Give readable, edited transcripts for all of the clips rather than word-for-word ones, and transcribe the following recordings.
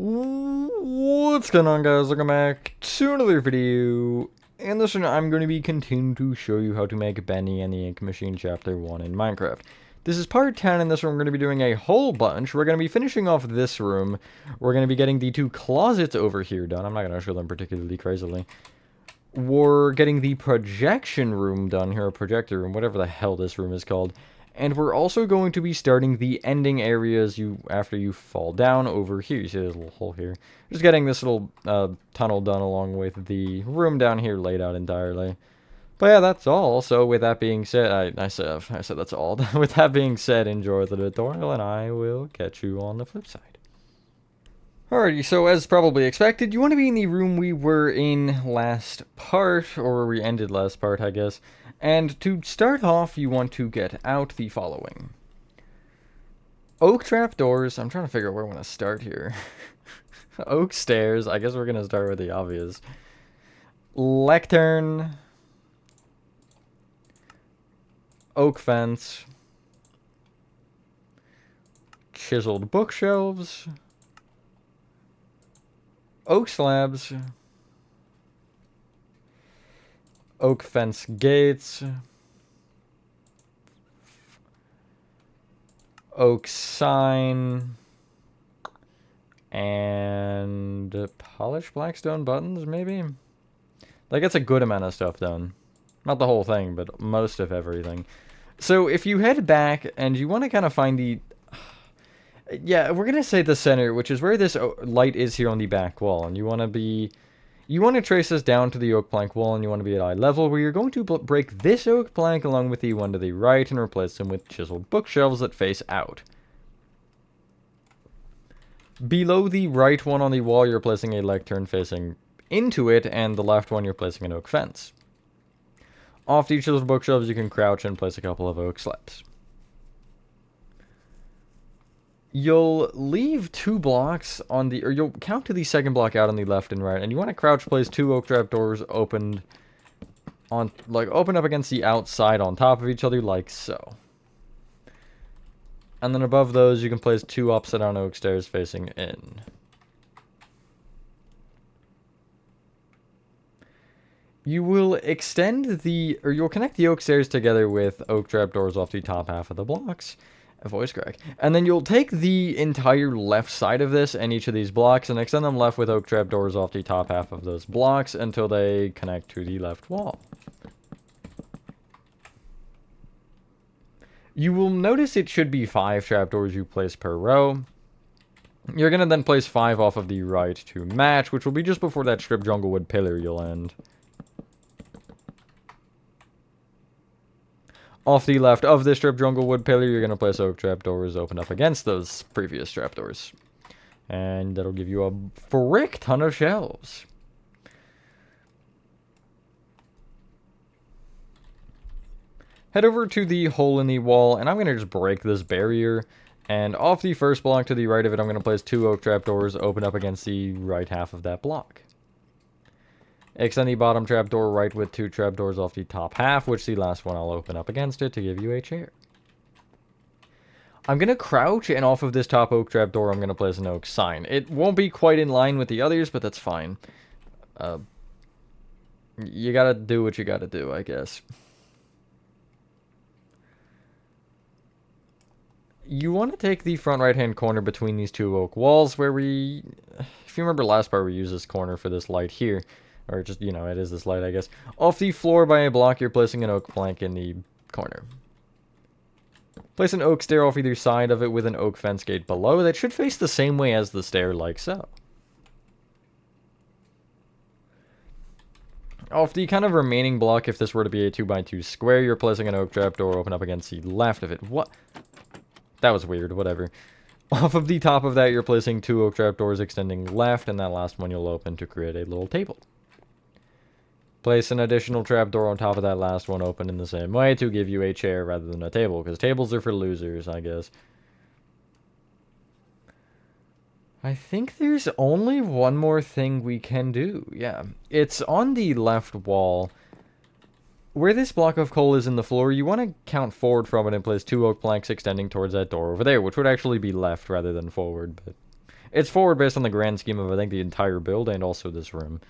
What's going on, guys? Welcome back to another video. In this one, I'm going to be continuing to show you how to make Bendy and the Ink Machine Chapter 1 in Minecraft. This is part 10, and this one we're going to be doing a whole bunch. We're going to be finishing off this room. We're going to be getting the two closets over here done. I'm not going to show them particularly crazily. We're getting the projection room done here, a projector room, whatever the hell this room is called. And we're also going to be starting the ending areas after you fall down over here. You see there's a little hole here. Just getting this little tunnel done along with the room down here laid out entirely. But yeah, that's all. So with that being said, I said that's all. With that being said, enjoy the tutorial, and I will catch you on the flip side. Alrighty, so as probably expected, you want to be in the room we were in last part, or where we ended last part, I guess. And to start off, you want to get out the following. Oak trapdoors. I'm trying to figure out where I want to start here. Oak stairs. I guess we're going to start with the obvious. Lectern. Oak fence. Chiseled bookshelves. Oak slabs. Oak fence gates. Oak sign. And polished blackstone buttons, maybe? That gets a good amount of stuff done. Not the whole thing, but most of everything. So if you head back and you want to kind of find the... Yeah, we're going to say the center, which is where this light is here on the back wall. And you want to trace this down to the oak plank wall, and you want to be at eye level, where you're going to break this oak plank along with the one to the right and replace them with chiseled bookshelves that face out. Below the right one on the wall, you're placing a lectern facing into it, and the left one, you're placing an oak fence. Off each of those bookshelves, you can crouch and place a couple of oak slabs. You'll leave 2 blocks on the, or you'll count to the second block out on the left and right, and you want to crouch place 2 oak trapdoors opened on, open up against the outside on top of each other, like so. And then above those, you can place 2 upside down oak stairs facing in. You will extend the, or you'll connect the oak stairs together with oak trapdoors off the top half of the blocks. A voice crack. And then you'll take the entire left side of this and each of these blocks and extend them left with oak trapdoors off the top half of those blocks until they connect to the left wall. You will notice it should be 5 trapdoors you place per row. You're going to then place 5 off of the right to match, which will be just before that strip jungle wood pillar you'll end. Off the left of this strip jungle wood pillar, you're going to place oak trapdoors open up against those previous trapdoors. And that'll give you a frick ton of shelves. Head over to the hole in the wall, and I'm going to just break this barrier. And off the first block to the right of it, I'm going to place 2 oak trapdoors open up against the right half of that block. Extend the bottom trapdoor right with 2 trapdoors off the top half, which the last one I'll open up against it to give you a chair. I'm going to crouch, and off of this top oak trapdoor, I'm going to place an oak sign. It won't be quite in line with the others, but that's fine. You gotta do what you gotta do, I guess. You want to take the front right-hand corner between these 2 oak walls, where we... If you remember last part, we used this corner for this light here. Or just, you know, it is this light, I guess. Off the floor by a block, you're placing an oak plank in the corner. Place an oak stair off either side of it with an oak fence gate below that should face the same way as the stair, like so. Off the kind of remaining block, if this were to be a 2x2 square, you're placing an oak trapdoor open up against the left of it. What? That was weird, whatever. Off of the top of that, you're placing 2 oak trapdoors extending left, and that last one you'll open to create a little table. Place an additional trapdoor on top of that last one open in the same way to give you a chair rather than a table, because tables are for losers, I guess. I think there's only one more thing we can do. Yeah, it's on the left wall. Where this block of coal is in the floor, you want to count forward from it and place 2 oak planks extending towards that door over there, which would actually be left rather than forward, but It's forward based on the grand scheme of, I think, the entire build and also this room.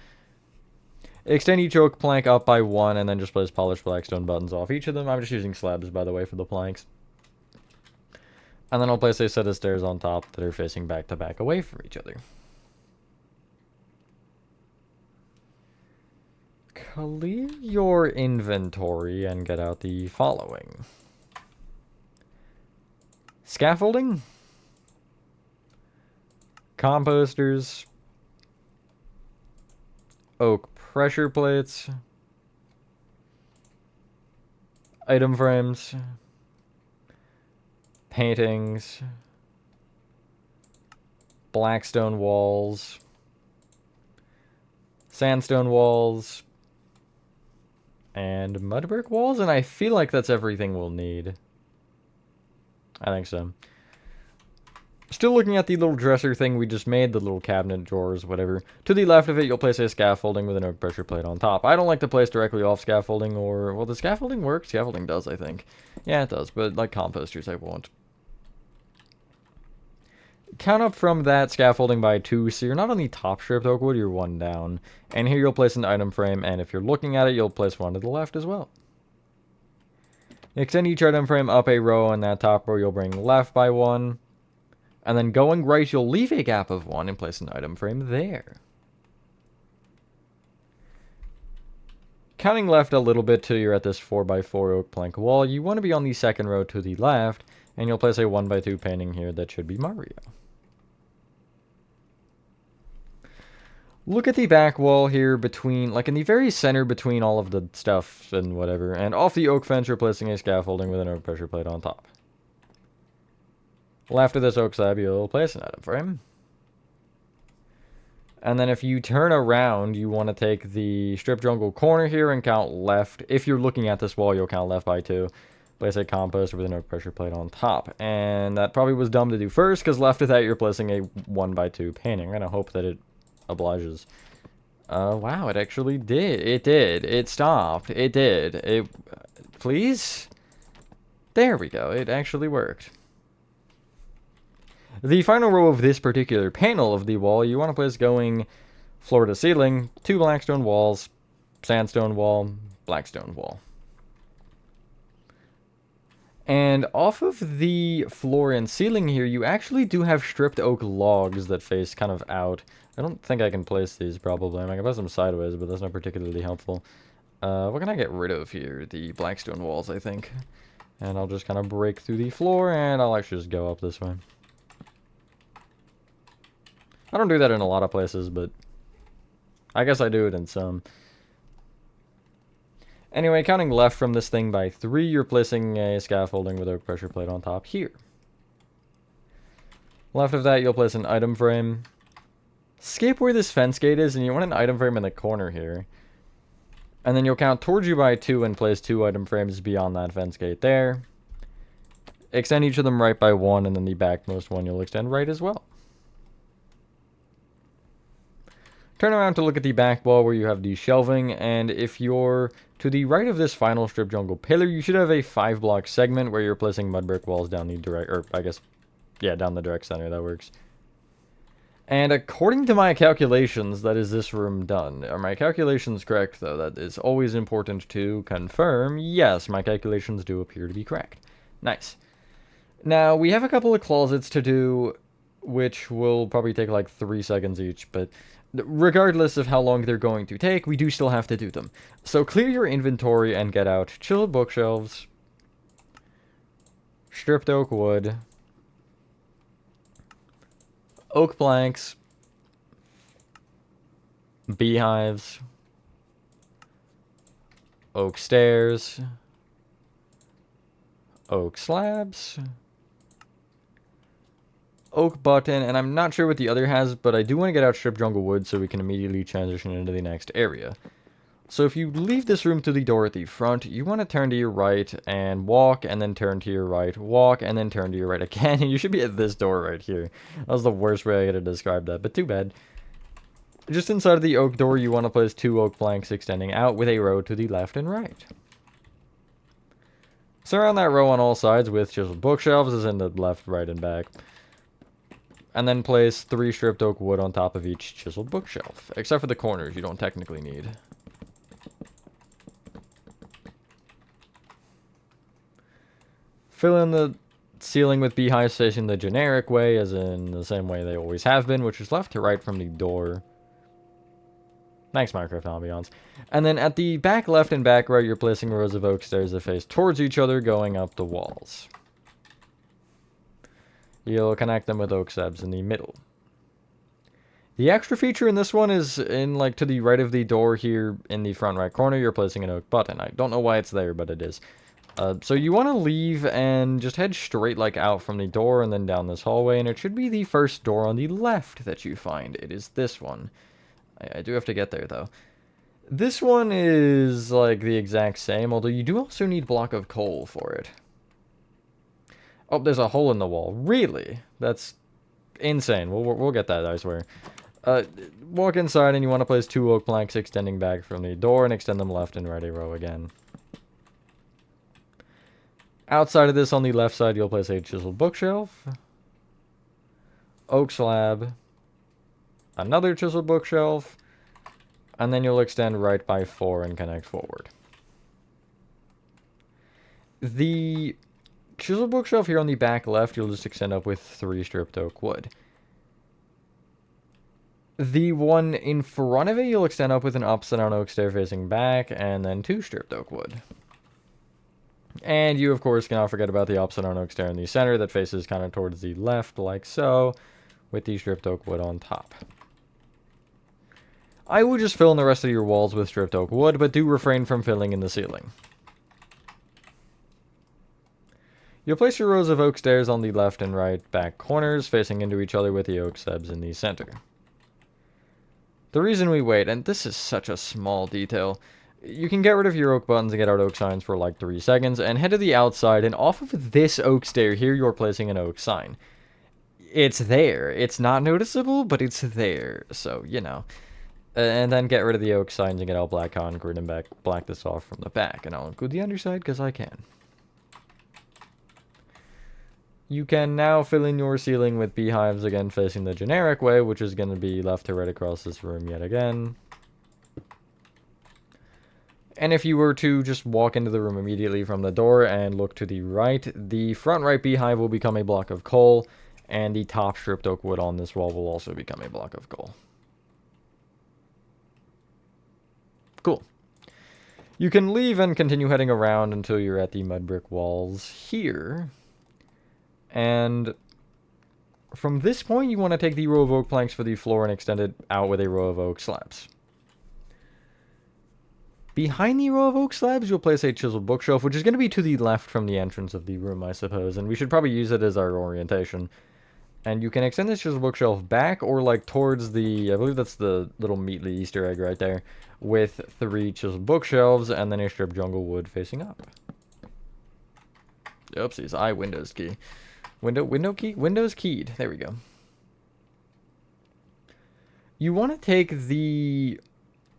Extend each oak plank up by 1, and then just place polished blackstone buttons off each of them. I'm just using slabs, by the way, for the planks. And then I'll place a set of stairs on top that are facing back to back away from each other. Clear your inventory and get out the following. Scaffolding. Composters. Oak pressure plates. Item frames. Paintings. Blackstone walls. Sandstone walls. And mud brick walls, and I feel like that's everything we'll need. I think so. Still looking at the little dresser thing we just made, the little cabinet, drawers, whatever. To the left of it, you'll place a scaffolding with an oak pressure plate on top. I don't like to place directly off scaffolding, or... Well, does scaffolding work? Scaffolding does, I think. Yeah, it does, but like composters, I won't. Count up from that scaffolding by 2, so you're not on the top stripped oak wood, you're 1 down. And here you'll place an item frame, and if you're looking at it, you'll place 1 to the left as well. Extend each item frame up a row, and that top row you'll bring left by 1. And then going right, you'll leave a gap of 1 and place an item frame there. Counting left a little bit till you're at this 4x4 oak plank wall, you want to be on the second row to the left, and you'll place a 1x2 painting here that should be Mario. Look at the back wall here between, like in the very center between all of the stuff and whatever, and off the oak fence you're placing a scaffolding with an oak pressure plate on top. Left of this oak slab you'll place an item frame. And then if you turn around, you want to take the strip jungle corner here and count left. If you're looking at this wall, you'll count left by 2. Place a compost with an oak pressure plate on top. And that probably was dumb to do first, because left of that you're placing a 1x2 painting. I'm going to hope that it obliges. Wow, it actually did. It did. It stopped. It did. It... Please? There we go. It actually worked. The final row of this particular panel of the wall, you want to place going floor to ceiling, 2 blackstone walls, sandstone wall, blackstone wall. And off of the floor and ceiling here, you actually do have stripped oak logs that face kind of out. I don't think I can place these, probably. I can place them sideways, but that's not particularly helpful. What can I get rid of here? The blackstone walls, I think. And I'll just kind of break through the floor, and I'll actually just go up this way. I don't do that in a lot of places, but I guess I do it in some. Anyway, counting left from this thing by 3, you're placing a scaffolding with a pressure plate on top here. Left of that, you'll place an item frame. Skip where this fence gate is, and you want an item frame in the corner here. And then you'll count towards you by 2 and place 2 item frames beyond that fence gate there. Extend each of them right by 1, and then the backmost one you'll extend right as well. Turn around to look at the back wall where you have the shelving, and if you're to the right of this final strip jungle pillar, you should have a 5-block segment where you're placing mud brick walls down the direct, or I guess, yeah, down the direct center, that works. And according to my calculations, that is this room done. Are my calculations correct, though? That is always important to confirm. Yes, my calculations do appear to be correct. Nice. Now, we have a couple of closets to do, which will probably take like 3 seconds each, but regardless of how long they're going to take, we do still have to do them. So clear your inventory and get out chiseled bookshelves, stripped oak wood, oak planks, beehives, oak stairs, oak slabs, oak button, and I'm not sure what the other has, but I do want to get out strip jungle wood so we can immediately transition into the next area. So if you leave this room to the door at the front, you want to turn to your right and walk, and then turn to your right, walk, and then turn to your right again. You should be at this door right here. That was the worst way I could have described that, but too bad. Just inside of the oak door, you want to place 2 oak planks extending out with a row to the left and right. Surround that row on all sides with chiseled bookshelves, as in the left, right, and back. And then place 3 stripped oak wood on top of each chiseled bookshelf. Except for the corners, you don't technically need. Fill in the ceiling with beehives facing the generic way, as in the same way they always have been, which is left to right from the door. Thanks, Minecraft Ambiance. And then at the back left and back right, you're placing rows of oak stairs that face towards each other, going up the walls. You'll connect them with oak slabs in the middle. The extra feature in this one is in, like, to the right of the door here in the front right corner, you're placing an oak button. I don't know why it's there, but it is. So you want to leave and just head straight, like, out from the door and then down this hallway, and it should be the first door on the left that you find. It is this one. I do have to get there, though. This one is, like, the exact same, although you do also need block of coal for it. Oh, there's a hole in the wall. Really? That's insane. We'll get that, I swear. Walk inside, and you want to place 2 oak planks extending back from the door and extend them left and right a row again. Outside of this, on the left side, you'll place a chiseled bookshelf, oak slab, another chiseled bookshelf, and then you'll extend right by 4 and connect forward. The chiseled bookshelf here on the back left, you'll just extend up with 3 stripped oak wood. The one in front of it, you'll extend up with an upside down oak stair facing back, and then 2 stripped oak wood. And you, of course, cannot forget about the upside down oak stair in the center that faces kind of towards the left, like so, with the stripped oak wood on top. I would just fill in the rest of your walls with stripped oak wood, but do refrain from filling in the ceiling. You'll place your rows of oak stairs on the left and right back corners, facing into each other with the oak slabs in the center. The reason we wait, and this is such a small detail, you can get rid of your oak buttons and get out oak signs for like 3 seconds, and head to the outside, and off of this oak stair here, you're placing an oak sign. It's there. It's not noticeable, but it's there, so, you know. And then get rid of the oak signs and get out black concrete and black this off from the back, and I'll include the underside because I can. You can now fill in your ceiling with beehives, again facing the generic way, which is going to be left to right across this room yet again. And if you were to just walk into the room immediately from the door and look to the right, the front right beehive will become a block of coal, and the top stripped oak wood on this wall will also become a block of coal. Cool. You can leave and continue heading around until you're at the mud brick walls here. And from this point, you want to take the row of oak planks for the floor and extend it out with a row of oak slabs. Behind the row of oak slabs, you'll place a chiseled bookshelf, which is going to be to the left from the entrance of the room, I suppose. And we should probably use it as our orientation. And you can extend this chiseled bookshelf back or like towards the, I believe that's the little meatly Easter egg right there, with 3 chiseled bookshelves and then a stripped jungle wood facing up. Oopsies, I Windows key. Windows keyed. There we go. You want to take the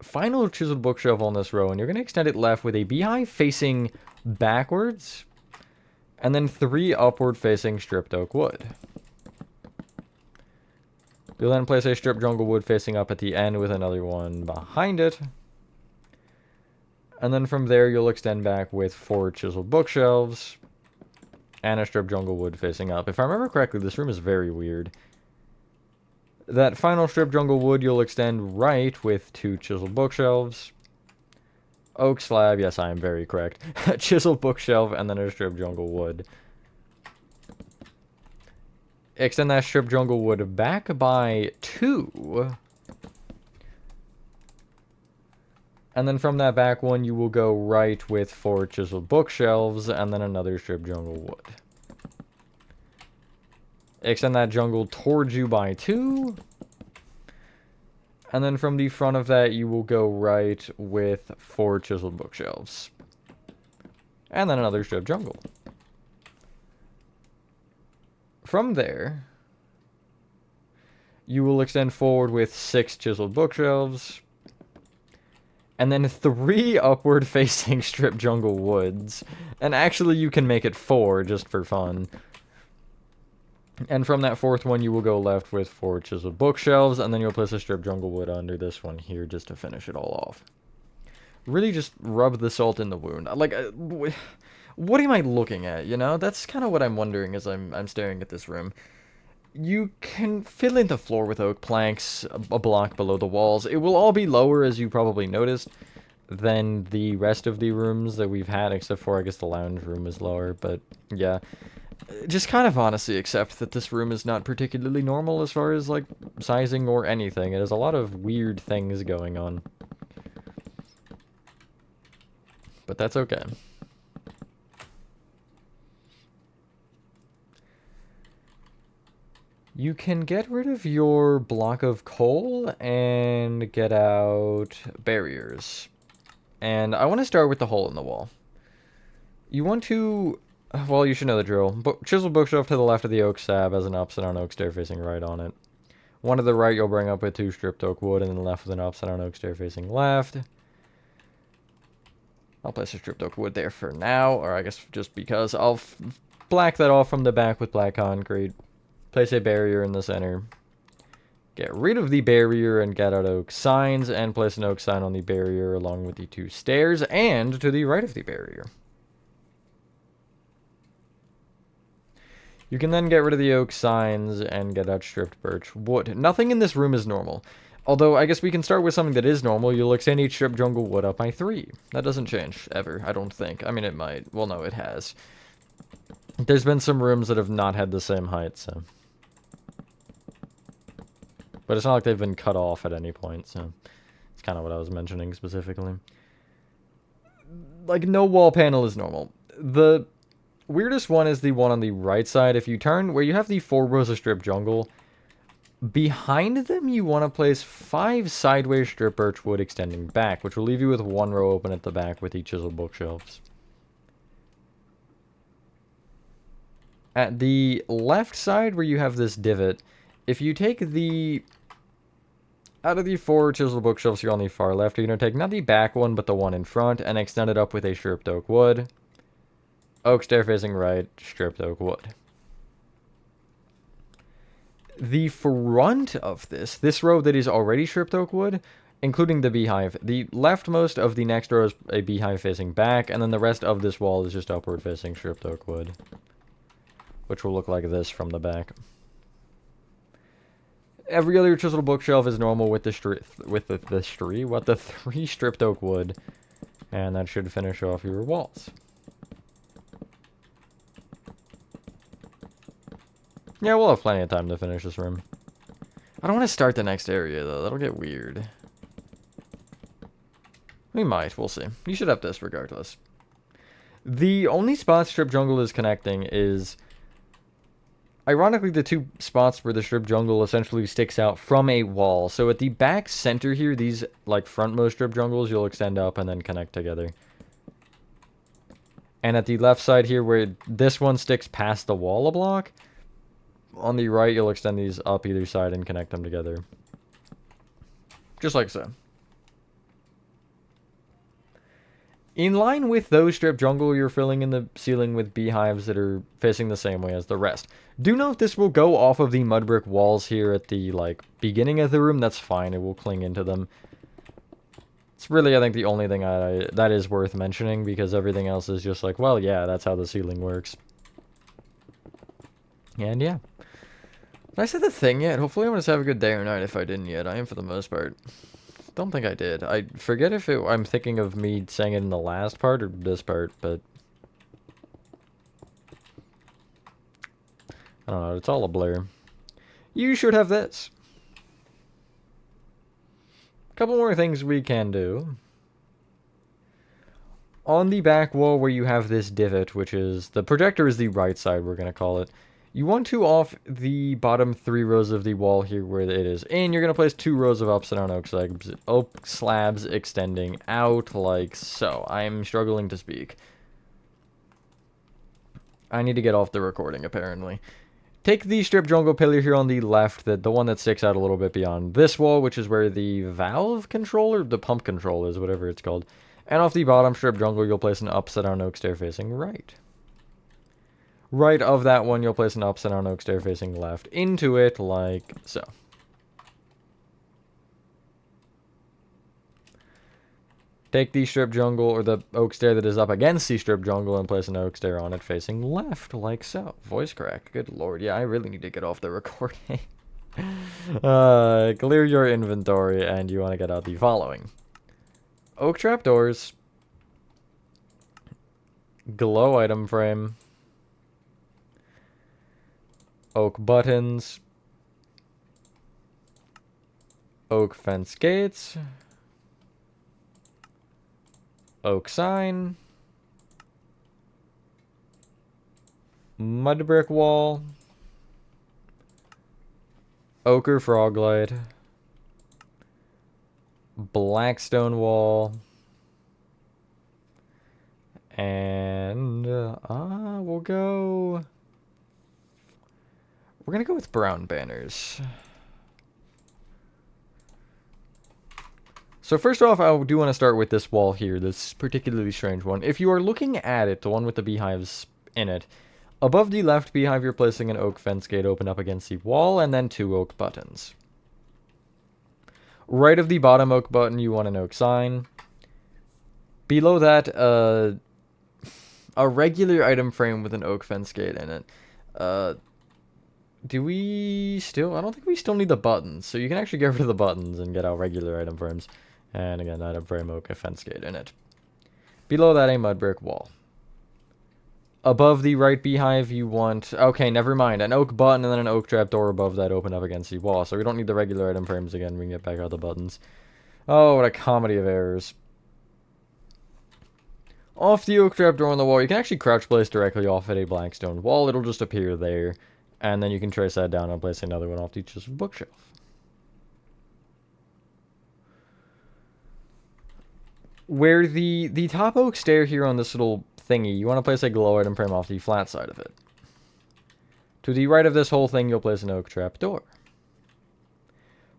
final chiseled bookshelf on this row, and you're going to extend it left with a beehive facing backwards, and then 3 upward facing stripped oak wood. You'll then place a stripped jungle wood facing up at the end with another one behind it. And then from there, you'll extend back with 4 chiseled bookshelves and a stripped jungle wood facing up. If I remember correctly, this room is very weird. That final stripped jungle wood, you'll extend right with 2 chiseled bookshelves, oak slab, yes, I am very correct, chiseled bookshelf, and then a stripped jungle wood. Extend that stripped jungle wood back by 2. And then from that back one, you will go right with 4 chiseled bookshelves, and then another stripped jungle wood. Extend that jungle towards you by 2. And then from the front of that, you will go right with 4 chiseled bookshelves. And then another stripped jungle. From there, you will extend forward with 6 chiseled bookshelves, and then 3 upward facing stripped jungle woods. And actually you can make it 4 just for fun. And from that fourth one, you will go left with 4 chiseled bookshelves, and then you'll place a strip jungle wood under this one here just to finish it all off. Really just rub the salt in the wound. Like, what am I looking at, you know? That's kind of what I'm wondering as I'm staring at this room. You can fill in the floor with oak planks a block below the walls. It will all be lower, as you probably noticed, than the rest of the rooms that we've had, except for, I guess, the lounge room is lower, but yeah. Just kind of honestly accept that this room is not particularly normal as far as, like, sizing or anything. It has a lot of weird things going on. But that's okay. You can get rid of your block of coal and get out barriers. And I want to start with the hole in the wall. You want to... Well, you should know the drill. Chisel bookshelf to the left of the oak slab has an upside-down oak stair facing right on it. One to the right you'll bring up with 2 stripped oak wood, and then left with an upside-down oak stair facing left. I'll place a stripped oak wood there for now, or I guess just because. I'll black that off from the back with black concrete. Place a barrier in the center. Get rid of the barrier and get out oak signs, and place an oak sign on the barrier along with the 2 stairs, and to the right of the barrier. You can then get rid of the oak signs and get out stripped birch wood. Nothing in this room is normal. Although, I guess we can start with something that is normal. You'll extend each stripped jungle wood up by 3. That doesn't change, ever, I don't think. I mean, it might. Well, no, it has. There's been some rooms that have not had the same height, so... But it's not like they've been cut off at any point, so... It's kind of what I was mentioning specifically. Like, no wall panel is normal. The weirdest one is the one on the right side. If you turn where you have the 4 rows of strip jungle, behind them you want to place 5 sideways strip birch wood extending back, which will leave you with 1 row open at the back with each chiseled bookshelves. At the left side where you have this divot, if you take the... Out of the 4 chiseled bookshelves here on the far left, you're going to take not the back one, but the one in front, and extend it up with a stripped oak wood. Oak stair facing right, stripped oak wood. The front of this row that is already stripped oak wood, including the beehive, the leftmost of the next row is a beehive facing back, and then the rest of this wall is just upward facing stripped oak wood, which will look like this from the back. Every other chiseled bookshelf is normal with the 3 stripped oak wood, and that should finish off your walls. Yeah, we'll have plenty of time to finish this room. I don't want to start the next area, though. That'll get weird. We might. We'll see. You should have this regardless. The only spot strip jungle is connecting is... Ironically, the 2 spots where the strip jungle essentially sticks out from a wall. So at the back center here, these, like, frontmost strip jungles, you'll extend up and then connect together. And at the left side here, where this one sticks past the wall a block... On the right, you'll extend these up either side and connect them together. Just like so. In line with those strip jungle, you're filling in the ceiling with beehives that are facing the same way as the rest. Do note this will go off of the mud brick walls here at the, like, beginning of the room. That's fine. It will cling into them. It's really, I think, the only thing that is worth mentioning, because everything else is just like, well, yeah, that's how the ceiling works. And yeah. Did I say the thing yet? Hopefully I'm going to have a good day or night if I didn't yet. I am for the most part. Don't think I did. I forget if I'm thinking of me saying it in the last part or this part, but... I don't know. It's all a blur. You should have this. A couple more things we can do. On the back wall where you have this divot, which is... The projector is the right side, we're going to call it. You want to off the bottom 3 rows of the wall here where it is. And you're going to place 2 rows of upside-down oak slabs extending out like so. I'm struggling to speak. I need to get off the recording, apparently. Take the strip jungle pillar here on the left, the one that sticks out a little bit beyond this wall, which is where the valve control or the pump control is, whatever it's called. And off the bottom strip jungle, you'll place an upside-down oak stair facing right. Right of that one, you'll place an upside down oak stair facing left into it, like so. Take the strip jungle, or the oak stair that is up against the strip jungle, and place an oak stair on it facing left, like so. Voice crack. Good lord. Yeah, I really need to get off the recording. Clear your inventory, and you want to get out the following. Oak trapdoors. Glow item frame. Oak buttons. Oak fence gates. Oak sign. Mud brick wall. Ochre frog light. Blackstone wall. And we'll go. We're gonna go with brown banners. So first off, I do want to start with this wall here, this particularly strange one. If you are looking at it, the one with the beehives in it, above the left beehive, you're placing an oak fence gate open up against the wall, and then 2 oak buttons. Right of the bottom oak button, you want an oak sign. Below that, a regular item frame with an oak fence gate in it. Do we still? I don't think we still need the buttons, so you can actually get rid of the buttons and get out regular item frames. And again, item frame oak fence gate in it. Below that, a mud brick wall. Above the right beehive, you want... Okay, never mind. An oak button and then an oak trapdoor above that open up against the wall. So we don't need the regular item frames again. We can get back out the buttons. Oh, what a comedy of errors. Off the oak trapdoor on the wall, you can actually crouch place directly off at a black stone wall. It'll just appear there. And then you can trace that down and place another one off the just bookshelf. Where the top oak stair here on this little thingy, you want to place a glow item frame off the flat side of it. To the right of this whole thing, you'll place an oak trapdoor.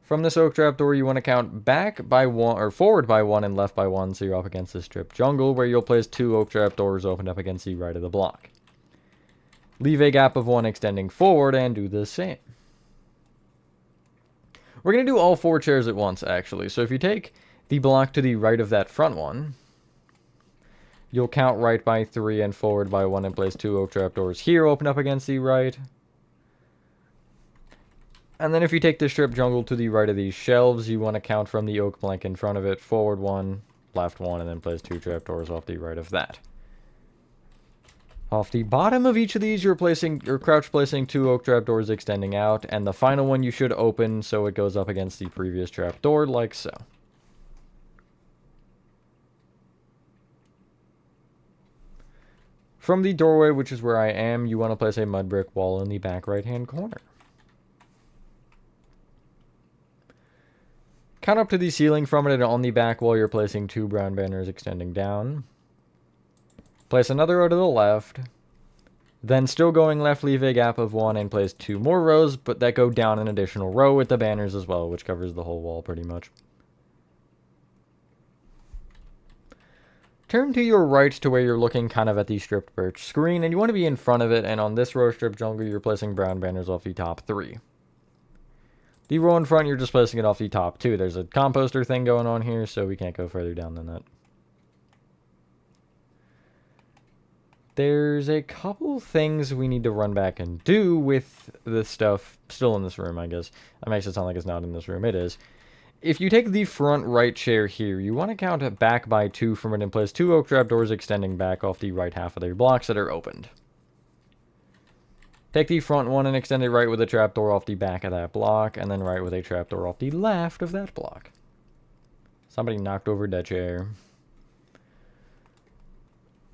From this oak trapdoor, you want to count back by 1, or forward by 1 and left by 1, so you're up against the strip jungle, where you'll place 2 oak trapdoors opened up against the right of the block. Leave a gap of 1 extending forward, and do the same. We're going to do all 4 chairs at once, actually. So if you take the block to the right of that front one, you'll count right by 3 and forward by 1 and place 2 oak trapdoors here, open up against the right. And then if you take the strip jungle to the right of these shelves, you want to count from the oak plank in front of it, forward 1, left 1, and then place 2 trapdoors off the right of that. Off the bottom of each of these, you're crouch placing 2 oak trapdoors extending out, and the final one you should open so it goes up against the previous trapdoor, like so. From the doorway, which is where I am, you want to place a mud brick wall in the back right-hand corner. Count up to the ceiling from it, and on the back wall, you're placing 2 brown banners extending down. Place another row to the left. Then, still going left, leave a gap of 1 and place 2 more rows, but that go down an additional row with the banners as well, which covers the whole wall pretty much. Turn to your right to where you're looking kind of at the stripped birch screen, and you want to be in front of it, and on this row strip jungle, you're placing brown banners off the top 3. The row in front, you're just placing it off the top 2. There's a composter thing going on here, so we can't go further down than that. There's a couple things we need to run back and do with this stuff still in this room, I guess. That makes it sound like it's not in this room. It is. If you take the front right chair here, you want to count it back by 2 from it and place 2 oak trapdoors extending back off the right half of the blocks that are opened. Take the front one and extend it right with a trapdoor off the back of that block, and then right with a trapdoor off the left of that block. Somebody knocked over that chair.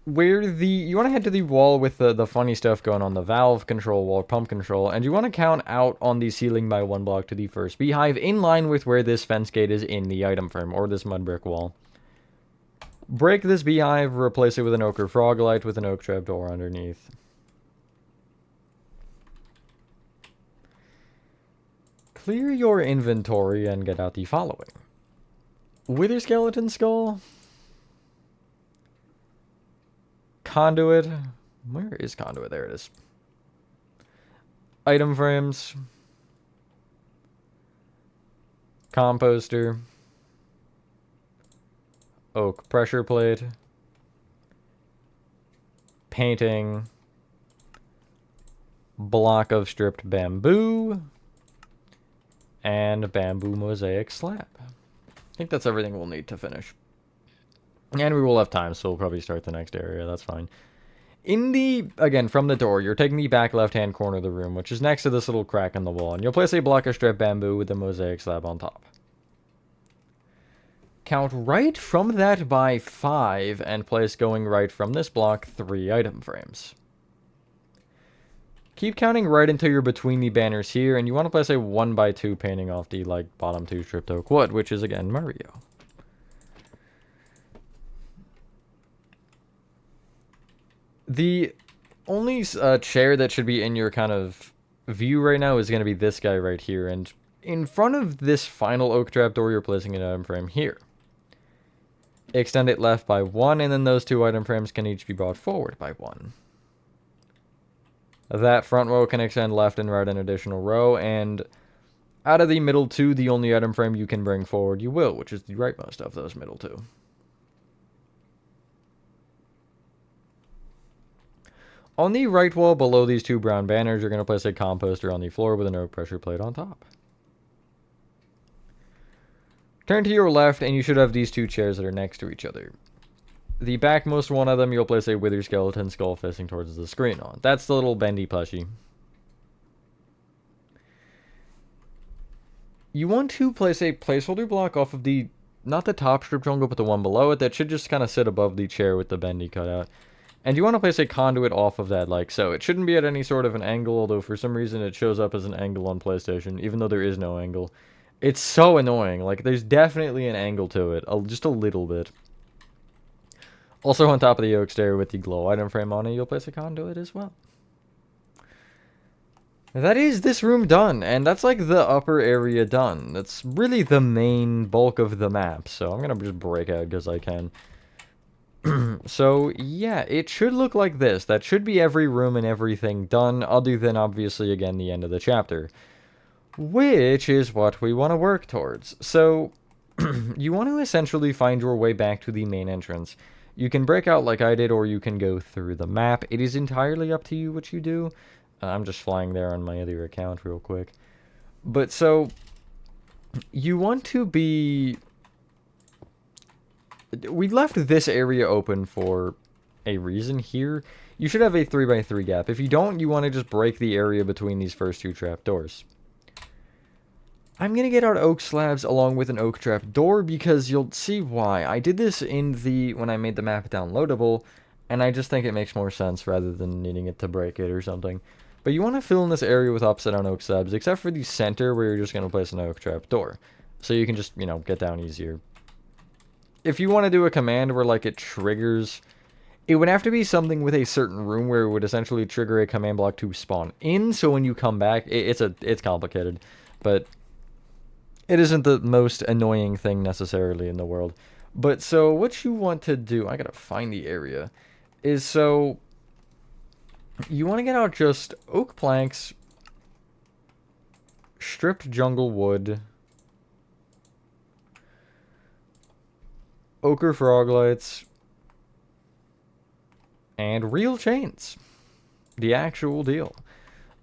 You want to head to the wall with the funny stuff going on, the valve control wall, pump control, and you want to count out on the ceiling by 1 block to the first beehive, in line with where this fence gate is in the item frame, or this mud brick wall. Break this beehive, replace it with an ochre frog light with an oak trapdoor underneath. Clear your inventory and get out the following. Wither skeleton skull. Conduit. Where is conduit? There it is. item frames, composter, oak pressure plate, painting, block of stripped bamboo, and bamboo mosaic slab. I think that's everything we'll need to finish. And we will have time, so we'll probably start the next area. That's fine. Again, from the door, you're taking the back left-hand corner of the room, which is next to this little crack in the wall, and you'll place a block of stripped bamboo with the mosaic slab on top. Count right from that by 5, and place going right from this block 3 item frames. Keep counting right until you're between the banners here, and you want to place a 1x2 painting off the bottom 2 stripped oak wood, which is again Mario. The only chair that should be in your kind of view right now is going to be this guy right here, and in front of this final oak trapdoor, you're placing an item frame here. Extend it left by 1, and then those 2 item frames can each be brought forward by 1. That front row can extend left and right an additional row, and out of the middle 2, the only item frame you can bring forward you will, which is the rightmost of those middle 2. On the right wall below these 2 brown banners, you're going to place a composter on the floor with an oak pressure plate on top. Turn to your left, and you should have these 2 chairs that are next to each other. The backmost one of them, you'll place a wither skeleton skull facing towards the screen on. That's the little Bendy plushie. You want to place a placeholder block off of not the top strip jungle, but the one below it, that should just kind of sit above the chair with the Bendy cut out. And you want to place a conduit off of that like so. It shouldn't be at any sort of an angle, although for some reason it shows up as an angle on PlayStation, even though there is no angle. It's so annoying. There's definitely an angle to it, just a little bit. Also on top of the oak stair with the glow item frame on it, you'll place a conduit as well. That is this room done, and that's the upper area done. That's really the main bulk of the map, so I'm gonna just break out because I can. So, yeah, it should look like this. That should be every room and everything done, other than, obviously, again, the end of the chapter. Which is what we want to work towards. So, you want to essentially find your way back to the main entrance. You can break out like I did, or you can go through the map. It is entirely up to you what you do. I'm just flying there on my other account real quick. But, so, you want to be... We left this area open for a reason here. You should have a 3x3 gap. If you don't, you want to just break the area between these first 2 trapdoors. I'm going to get out oak slabs along with an oak trapdoor because you'll see why. I did this when I made the map downloadable, and I just think it makes more sense rather than needing it to break it or something. But you want to fill in this area with upside down oak slabs, except for the center where you're just going to place an oak trapdoor. So you can just, get down easier. If you want to do a command where, it triggers... It would have to be something with a certain room where it would essentially trigger a command block to spawn in, so when you come back... It's complicated, but... It isn't the most annoying thing necessarily in the world. But, so, what you want to do... I gotta find the area. Is, so... You want to get out just oak planks... Stripped jungle wood... Ochre frog lights, and real chains. The actual deal.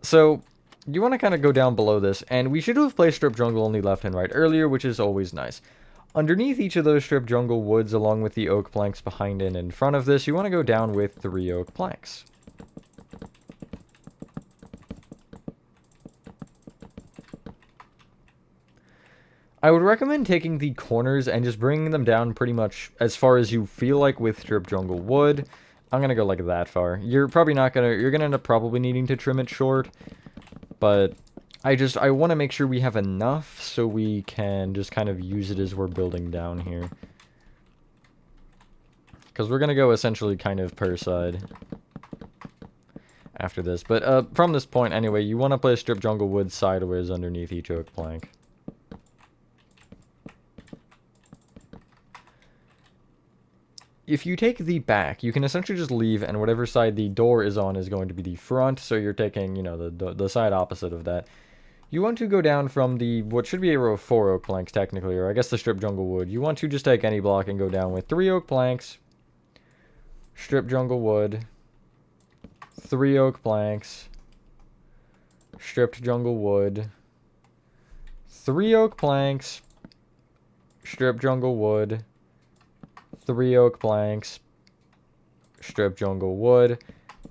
So, you want to kind of go down below this, and we should have placed strip jungle only left and right earlier, which is always nice. Underneath each of those strip jungle woods, along with the oak planks behind and in front of this, you want to go down with 3 oak planks. I would recommend taking the corners and just bringing them down pretty much as far as you feel like with strip jungle wood. I'm gonna go like that far. You're gonna end up probably needing to trim it short, but I want to make sure we have enough so we can just kind of use it as we're building down here. Because we're gonna go essentially kind of per side after this. But from this point anyway, you want to place strip jungle wood sideways underneath each oak plank. if you take the back, you can essentially just leave, and whatever side the door is on is going to be the front, so you're taking, you know, the side opposite of that. You want to go down from the, what should be a row of 4 oak planks, technically, or I guess the strip jungle wood. You want to just take any block and go down with 3 oak planks, strip jungle wood, 3 oak planks, stripped jungle wood, 3 oak planks, strip jungle wood, 3 oak planks, strip jungle wood,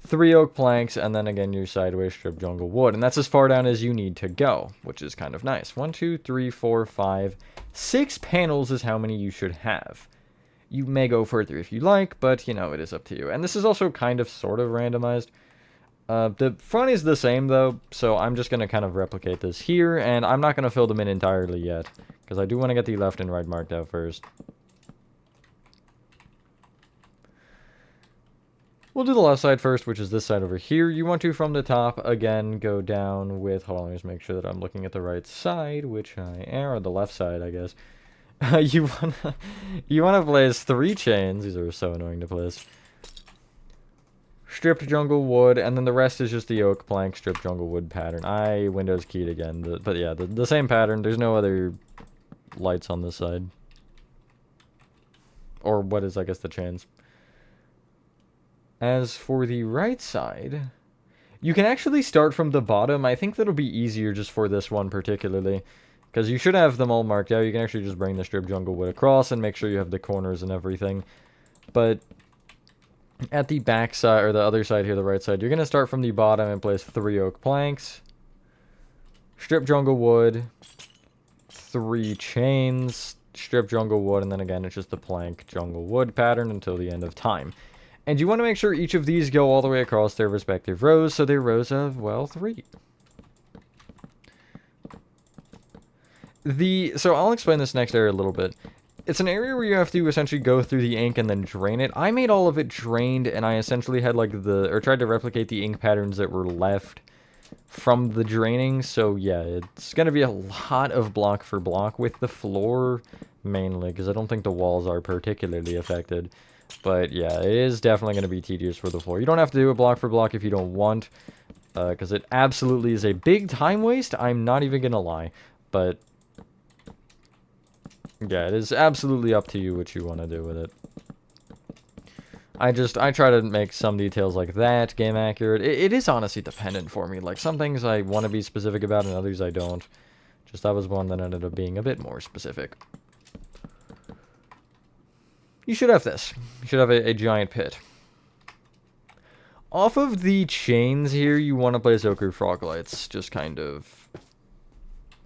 3 oak planks, and then again your sideways strip jungle wood. And that's as far down as you need to go, which is kind of nice. 1, 2, 3, 4, 5, 6 panels is how many you should have. You may go further if you like, but, you know, it is up to you. And this is also kind of sort of randomized. The front is the same, though, so I'm just going to kind of replicate this here, and I'm not going to fill them in entirely yet, because I do want to get the left and right marked out first. We'll do the left side first, which is this side over here. You want to, from the top, again, go down with... Hold on, let me just make sure that I'm looking at the right side, which I am, or the left side, I guess. You wanna place 3 chains. These are so annoying to place. Stripped jungle wood, and then the rest is just the oak plank stripped jungle wood pattern. I Windows keyed again, but yeah, the same pattern. There's no other lights on this side. Or what is, I guess, the chains. As for the right side, you can actually start from the bottom. I think that'll be easier just for this one particularly, because you should have them all marked out. You can actually just bring the strip jungle wood across and make sure you have the corners and everything. But at the back side, or the other side here, the right side, you're going to start from the bottom and place 3 oak planks, strip jungle wood, 3 chains, strip jungle wood, and then again it's just the plank jungle wood pattern until the end of time. And you want to make sure each of these go all the way across their respective rows, so they're rows of, well, 3. So I'll explain this next area a little bit. It's an area where you have to essentially go through the ink and then drain it. I made all of it drained, and I essentially had like or tried to replicate the ink patterns that were left from the draining. So yeah, it's going to be a lot of block for block with the floor mainly, because I don't think the walls are particularly affected. But yeah, it is definitely going to be tedious for the floor. You don't have to do it block for block if you don't want, because it absolutely is a big time waste. I'm not even going to lie, but yeah, it is absolutely up to you what you want to do with it. I try to make some details like that game accurate. It is honestly dependent for me. Like, some things I want to be specific about and others I don't. Just that was one that ended up being a bit more specific. You should have this. You should have a giant pit. Off of the chains here, you want to place ochre frog lights, just kind of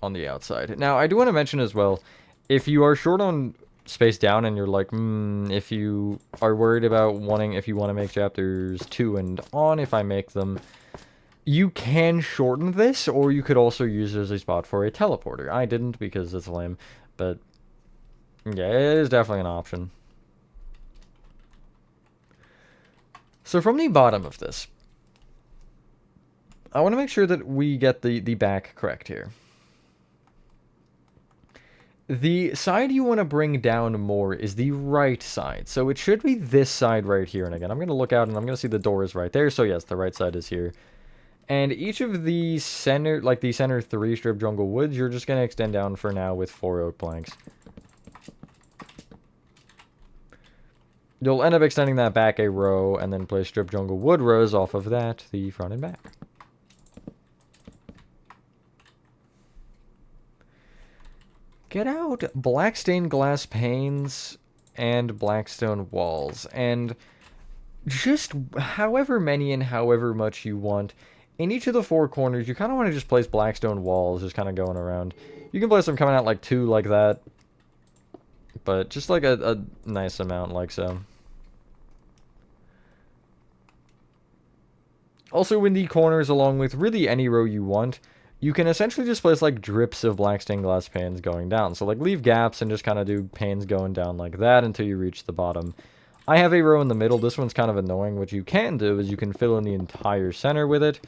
on the outside. Now, I do want to mention as well, if you are short on space down and you're like, if you are worried about if you want to make chapters 2 and on, if I make them, you can shorten this, or you could also use it as a spot for a teleporter. I didn't because it's lame, but yeah, it is definitely an option. So from the bottom of this, I want to make sure that we get the back correct here. The side you want to bring down more is the right side. So it should be this side right here. And again, I'm going to look out and I'm going to see the door is right there. So yes, the right side is here. And each of the center, like the center 3 strip jungle woods, you're just going to extend down for now with 4 oak planks. You'll end up extending that back a row and then place strip jungle wood rows off of that, the front and back. Get out black stained glass panes and blackstone walls, and just however many and however much you want. In each of the 4 corners, you kind of want to just place blackstone walls, just kind of going around. You can place them coming out like 2 like that, but just like a nice amount like so. Also in the corners, along with really any row you want, you can essentially just place like drips of black stained glass panes going down. So like leave gaps and just kind of do panes going down like that until you reach the bottom. I have a row in the middle. This one's kind of annoying. What you can do is you can fill in the entire center with it.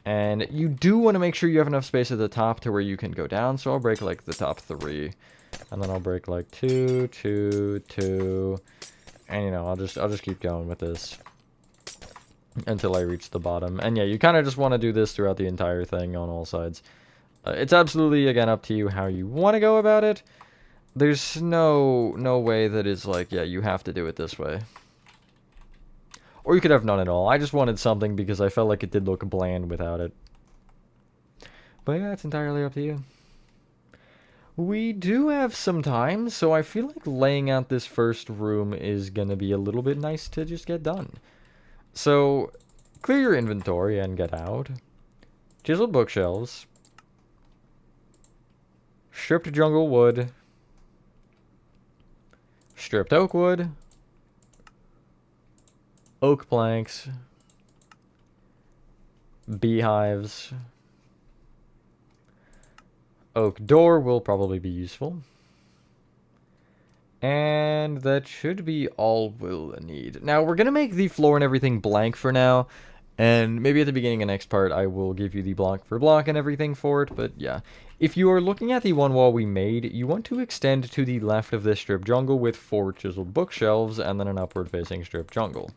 And you do want to make sure you have enough space at the top to where you can go down. So I'll break like the top 3. And then I'll break like 2, 2, 2, And, you know, I'll just keep going with this until I reach the bottom. And yeah, you kind of just want to do this throughout the entire thing on all sides. It's absolutely, again, up to you how you want to go about it. There's no way that it's like, yeah, you have to do it this way. Or you could have none at all. I just wanted something because I felt like it did look bland without it. But yeah, it's entirely up to you. We do have some time, so I feel like laying out this first room is gonna be a little bit nice to just get done. So, clear your inventory and get out. Chiseled bookshelves. Stripped jungle wood. Stripped oak wood. Oak planks. Beehives. Oak door will probably be useful. And that should be all we'll need. Now, we're going to make the floor and everything blank for now. And maybe at the beginning of the next part, I will give you the block for block and everything for it. But yeah, if you are looking at the one wall we made, you want to extend to the left of this strip jungle with 4 chiseled bookshelves and then an upward facing strip jungle.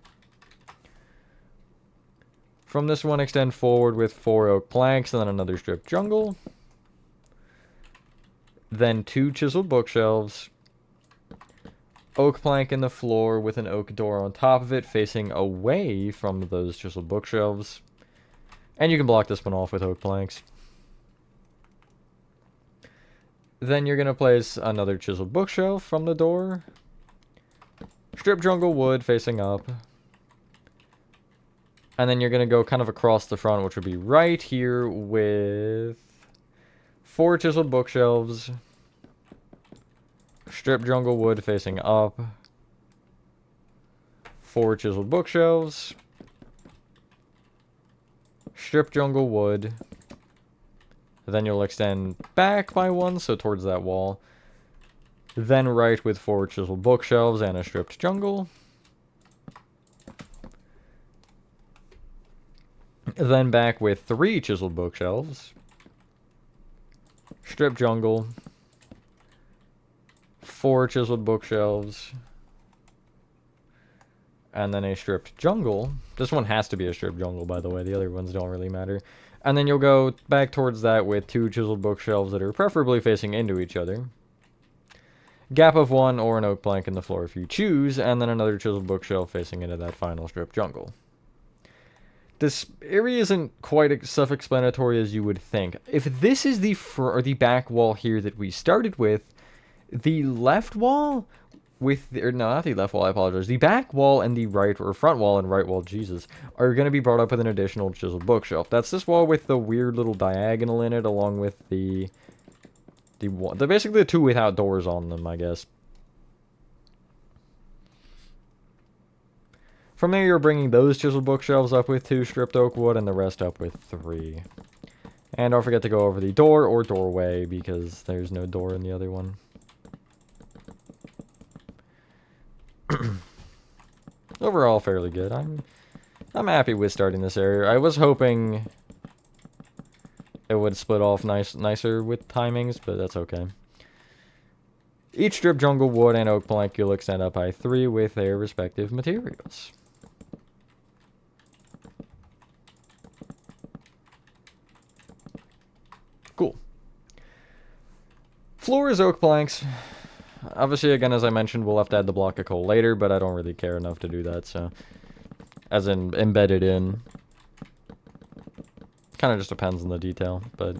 From this one, extend forward with 4 oak planks and then another strip jungle. Then 2 chiseled bookshelves. Oak plank in the floor with an oak door on top of it facing away from those chiseled bookshelves. And you can block this one off with oak planks. Then you're going to place another chiseled bookshelf from the door. Strip jungle wood facing up. And then you're going to go kind of across the front, which would be right here with 4 chiseled bookshelves. Strip jungle wood facing up. 4 chiseled bookshelves. Strip jungle wood. Then you'll extend back by 1, so towards that wall. Then right with 4 chiseled bookshelves and a stripped jungle. Then back with 3 chiseled bookshelves. Strip jungle. 4 chiseled bookshelves. And then a stripped jungle. This one has to be a stripped jungle, by the way. The other ones don't really matter. And then you'll go back towards that with 2 chiseled bookshelves that are preferably facing into each other. Gap of 1 or an oak plank in the floor if you choose. And then another chiseled bookshelf facing into that final stripped jungle. This area isn't quite as self-explanatory as you would think. If this is the or the back wall here that we started with, the left wall with no, not the left wall, I apologize. The back wall and the right or front wall and right wall, Jesus, are going to be brought up with an additional chiseled bookshelf. That's this wall with the weird little diagonal in it, along with the basically the 2 without doors on them, I guess. From there, you're bringing those chiseled bookshelves up with 2 stripped oak wood and the rest up with 3. And don't forget to go over the door or doorway because there's no door in the other one. Overall, fairly good. I'm happy with starting this area. I was hoping it would split off nicer with timings, but that's okay. Each strip jungle wood and oak plank you'll extend up by 3 with their respective materials. Cool. Floor is oak planks. Obviously, again, as I mentioned, we'll have to add the block of coal later, but I don't really care enough to do that, so... As in, embedded in. Kind of just depends on the detail, but...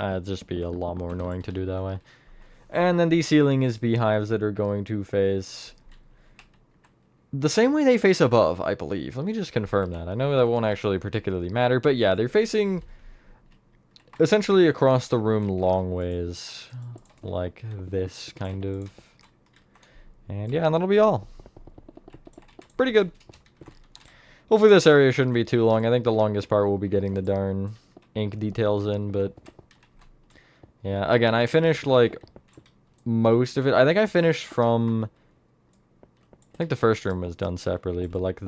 It'd just be a lot more annoying to do that way. And then the ceiling is beehives that are going to face... the same way they face above, I believe. Let me just confirm that. I know that won't actually particularly matter, but yeah, they're facing... essentially across the room long ways. Like this, kind of. And yeah, and that'll be all. Pretty good. Hopefully this area shouldn't be too long. I think the longest part will be getting the darn ink details in, but... yeah, again, I finished, like, most of it. I think I finished from... I think the first room was done separately, but, like,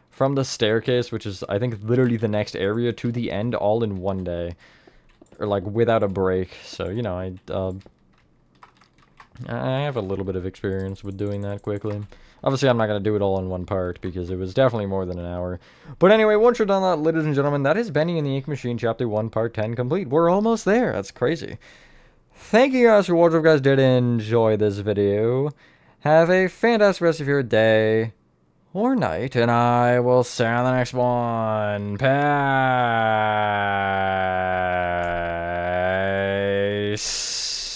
from the staircase, which is, I think, literally the next area to the end, all in one day. Or, like, without a break. So, you know, I have a little bit of experience with doing that quickly. Obviously, I'm not going to do it all in one part because it was definitely more than an hour. But anyway, once you're done that, ladies and gentlemen, that is Bendy and the Ink Machine Chapter 1, Part 10 complete. We're almost there. That's crazy. Thank you guys for watching. If you guys did enjoy this video, have a fantastic rest of your day or night, and I will see you on the next one. Peace.